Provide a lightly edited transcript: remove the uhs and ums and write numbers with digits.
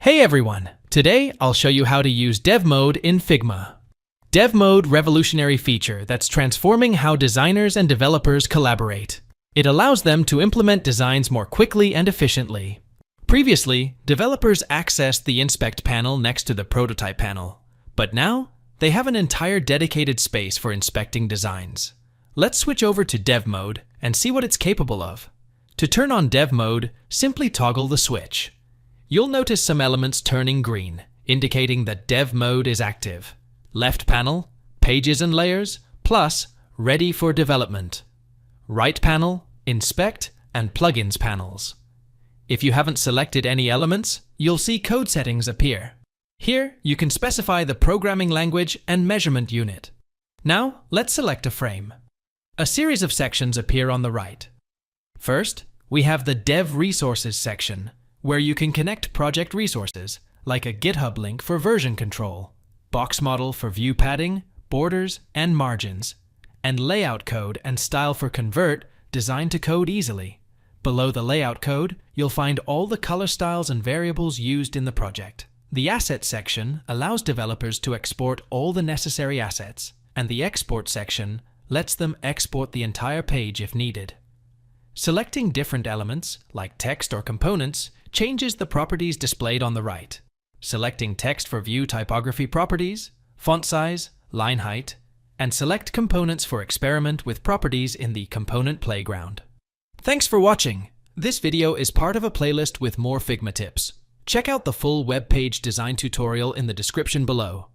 Hey everyone! Today I'll show you how to use dev mode in Figma. Dev mode revolutionary feature that's transforming how designers and developers collaborate. It allows them to implement designs more quickly and efficiently. Previously, developers accessed the inspect panel next to the prototype panel, but now they have an entire dedicated space for inspecting designs. Let's switch over to dev mode and see what it's capable of. To turn on dev mode, simply toggle the switch. You'll notice some elements turning green, indicating that dev mode is active. Left panel, pages and layers, plus ready for development. Right panel, inspect, and plugins panels. If you haven't selected any elements, you'll see code settings appear. Here, you can specify the programming language and measurement unit. Now, let's select a frame. A series of sections appear on the right. First, we have the Dev Resources section, where you can connect project resources, like a GitHub link for version control, box model for view padding, borders, and margins, and layout code and style for convert designed to code easily. Below the layout code, you'll find all the color styles and variables used in the project. The Assets section allows developers to export all the necessary assets, and the Export section lets them export the entire page if needed. Selecting different elements, like text or components, changes the properties displayed on the right. Selecting text for view typography properties, font size, line height, and select components for experiment with properties in the Component Playground. Thanks for watching. This video is part of a playlist with more Figma tips. Check out the full web page design tutorial in the description below.